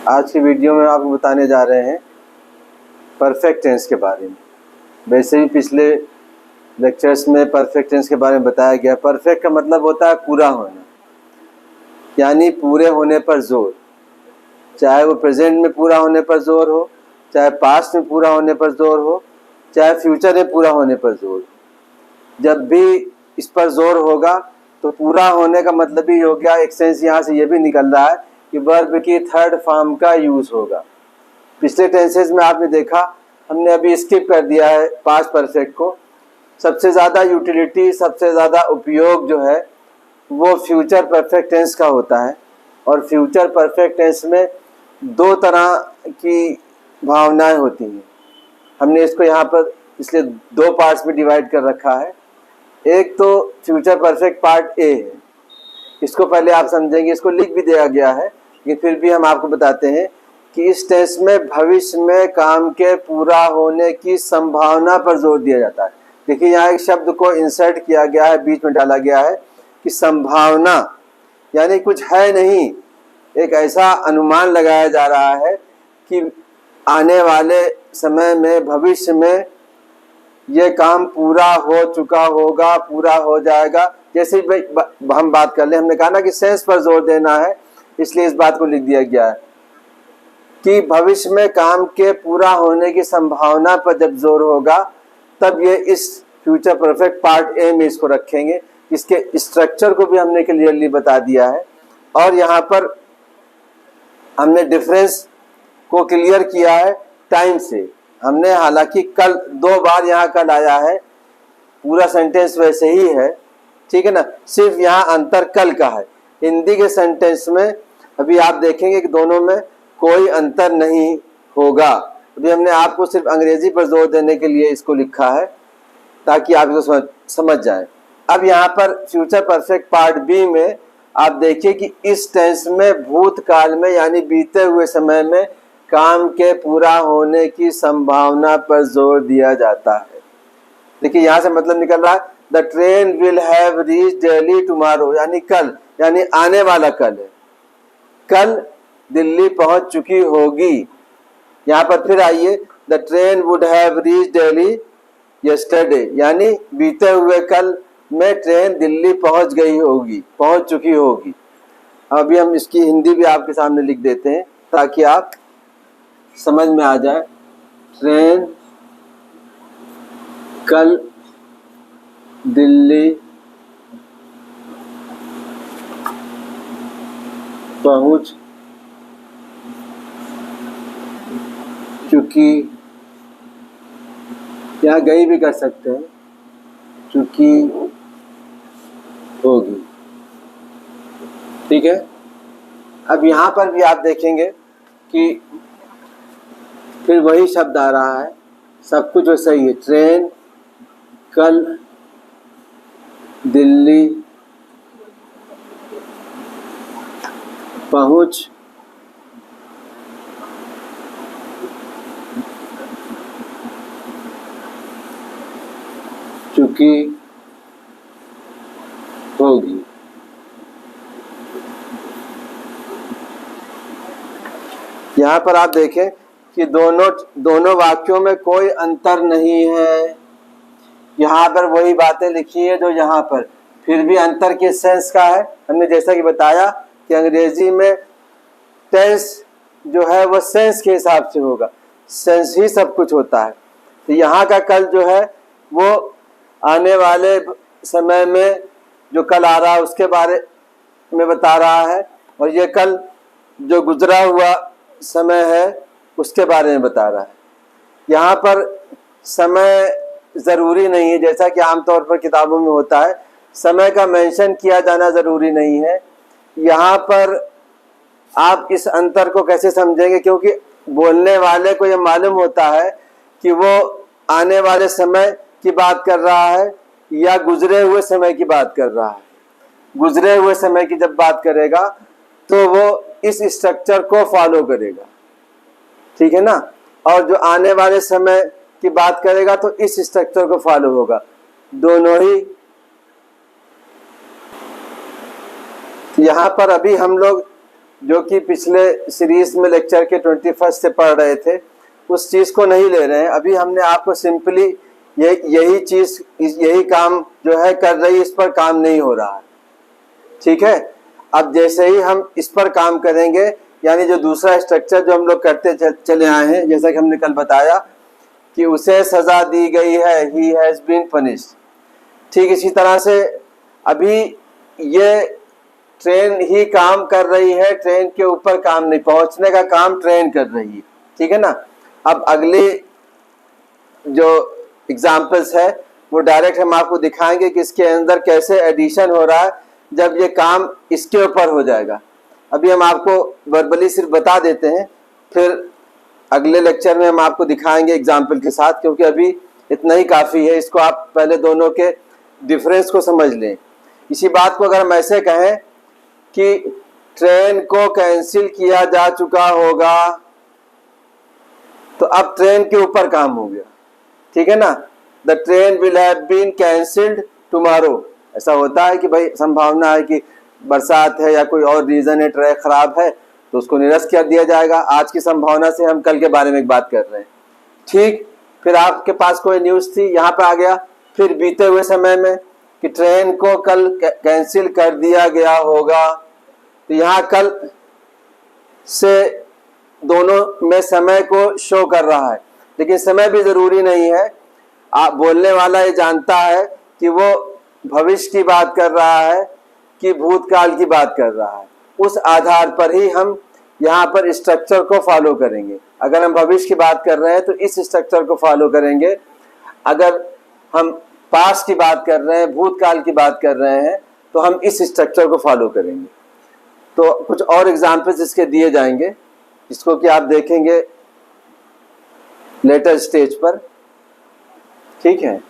आज की वीडियो में आपको बताने जा रहे हैं परफेक्ट टेंस के बारे में। वैसे ही पिछले लेक्चर्स में परफेक्ट टेंस के बारे में बताया गया। परफेक्ट का मतलब होता है पूरा होना, यानी पूरे होने पर जोर, चाहे वो प्रेजेंट में पूरा होने पर जोर हो, चाहे पास्ट में पूरा होने पर जोर हो, चाहे फ्यूचर में पूरा होने पर जोर। जब भी इस पर जोर होगा तो पूरा होने का मतलब ही हो गया। एक सेंस यहाँ से ये भी निकल रहा है कि वर्ब की थर्ड फॉर्म का यूज होगा। पिछले टेंसेस में आपने देखा, हमने अभी स्किप कर दिया है पास्ट परफेक्ट को। सबसे ज़्यादा यूटिलिटी, सबसे ज़्यादा उपयोग जो है वो फ्यूचर परफेक्ट टेंस का होता है। और फ्यूचर परफेक्ट टेंस में दो तरह की भावनाएं होती हैं। हमने इसको यहाँ पर इसलिए दो पार्ट्स में डिवाइड कर रखा है। एक तो फ्यूचर परफेक्ट पार्ट ए है, इसको पहले आप समझेंगे। इसको लिख भी दिया गया है, लेकिन फिर भी हम आपको बताते हैं कि इस टेंस में भविष्य में काम के पूरा होने की संभावना पर जोर दिया जाता है। देखिए यहाँ एक शब्द को इंसर्ट किया गया है, बीच में डाला गया है कि संभावना, यानी कुछ है नहीं, एक ऐसा अनुमान लगाया जा रहा है कि आने वाले समय में, भविष्य में ये काम पूरा हो चुका होगा, पूरा हो जाएगा। जैसे हम बात कर ले, हमने कहा ना कि सेंस पर जोर देना है, इसलिए इस बात को लिख दिया गया है कि भविष्य में काम के पूरा होने की संभावना पर जब जोर होगा तब ये इस फ्यूचर परफेक्ट पार्ट ए में इसको रखेंगे। इसके स्ट्रक्चर को भी हमने क्लियरली बता दिया है। और यहाँ पर हमने डिफरेंस को क्लियर किया है टाइम से। हमने हालांकि कल दो बार यहाँ कल आया है, पूरा सेंटेंस वैसे ही है, ठीक है ना, सिर्फ यहाँ अंतर कल का है। हिंदी के सेंटेंस में अभी आप देखेंगे कि दोनों में कोई अंतर नहीं होगा। अभी हमने आपको सिर्फ अंग्रेजी पर जोर देने के लिए इसको लिखा है ताकि आप इसको समझ जाए। अब यहाँ पर फ्यूचर परफेक्ट पार्ट बी में आप देखिए कि इस टेंस में भूतकाल में, यानी बीते हुए समय में काम के पूरा होने की संभावना पर जोर दिया जाता है। देखिए यहाँ से मतलब निकल रहा है, the train will have reach Delhi tomorrow, यानी कल, यानी आने वाला कल है, कल दिल्ली पहुंच चुकी होगी। यहाँ पर फिर आइए, the train would have reach Delhi yesterday, यानी बीते हुए कल में ट्रेन दिल्ली पहुंच गई होगी, पहुंच चुकी होगी। अभी हम इसकी हिंदी भी आपके सामने लिख देते हैं ताकि आप समझ में आ जाए। ट्रेन कल दिल्ली पहुंच चुकी, या गई भी कर सकते हैं, चुकी होगी, ठीक है। अब यहाँ पर भी आप देखेंगे कि फिर वही शब्द आ रहा है, सब कुछ वैसा ही है। ट्रेन कल दिल्ली पहुंच चुकी होगी। यहाँ पर आप देखें कि दोनों वाक्यों में कोई अंतर नहीं है। यहाँ पर वही बातें लिखी है जो यहाँ पर, फिर भी अंतर किस सेंस का है। हमने जैसा कि बताया कि अंग्रेजी में टेंस जो है वो सेंस के हिसाब से होगा, सेंस ही सब कुछ होता है। तो यहाँ का कल जो है वो आने वाले समय में जो कल आ रहा है उसके बारे में बता रहा है, और ये कल जो गुजरा हुआ समय है उसके बारे में बता रहा है। यहाँ पर समय ज़रूरी नहीं है, जैसा कि आमतौर पर किताबों में होता है, समय का मेंशन किया जाना ज़रूरी नहीं है। यहाँ पर आप इस अंतर को कैसे समझेंगे, क्योंकि बोलने वाले को ये मालूम होता है कि वो आने वाले समय की बात कर रहा है या गुजरे हुए समय की बात कर रहा है। गुजरे हुए समय की जब बात करेगा तो वो इस स्ट्रक्चर को फॉलो करेगा, ठीक है ना, और जो आने वाले समय की बात करेगा तो इस स्ट्रक्चर को फॉलो होगा। दोनों ही यहाँ पर अभी हम लोग जो कि पिछले सीरीज में लेक्चर के 21 से पढ़ रहे थे, उस चीज़ को नहीं ले रहे हैं। अभी हमने आपको सिंपली यही चीज़, यही काम जो है कर रही, इस पर काम नहीं हो रहा है, ठीक है। अब जैसे ही हम इस पर काम करेंगे, यानी जो दूसरा स्ट्रक्चर जो हम लोग करते चले आए हैं, जैसा कि हमने कल बताया कि उसे सज़ा दी गई है, ही हैज़ बीन पनिश्ड, ठीक इसी तरह से अभी ये ट्रेन ही काम कर रही है, ट्रेन के ऊपर काम नहीं, पहुंचने का काम ट्रेन कर रही है, ठीक है ना। अब अगली जो एग्जाम्पल्स है वो डायरेक्ट हम आपको दिखाएंगे कि इसके अंदर कैसे एडिशन हो रहा है जब ये काम इसके ऊपर हो जाएगा। अभी हम आपको वर्बली सिर्फ बता देते हैं, फिर अगले लेक्चर में हम आपको दिखाएंगे एग्जाम्पल के साथ, क्योंकि अभी इतना ही काफ़ी है। इसको आप पहले दोनों के डिफरेंस को समझ लें। इसी बात को अगर हम ऐसे कहें कि ट्रेन को कैंसिल किया जा चुका होगा, तो अब ट्रेन के ऊपर काम हो गया, ठीक है ना। The train will have been cancelled tomorrow. ऐसा होता है कि भाई संभावना है कि बरसात है या कोई और रीज़न है, ट्रैक खराब है, तो उसको निरस्त कर दिया जाएगा। आज की संभावना से हम कल के बारे में एक बात कर रहे हैं, ठीक। फिर आपके पास कोई न्यूज़ थी, यहाँ पे आ गया फिर बीते हुए समय में कि ट्रेन को कल कैंसिल कर दिया गया होगा, तो यहाँ कल से दोनों में समय को शो कर रहा है, लेकिन समय भी ज़रूरी नहीं है। आप बोलने वाला ये जानता है कि वो भविष्य की बात कर रहा है कि भूतकाल की बात कर रहा है। उस आधार पर ही हम यहाँ पर स्ट्रक्चर को फॉलो करेंगे। अगर हम भविष्य की बात कर रहे हैं तो इस स्ट्रक्चर को फॉलो करेंगे, अगर हम पास्ट की बात कर रहे हैं, भूतकाल की बात कर रहे हैं, तो हम इस स्ट्रक्चर को फॉलो करेंगे। तो कुछ और एग्जाम्पल्स इसके दिए जाएंगे, जिसको कि आप देखेंगे लेटर स्टेज पर, ठीक है।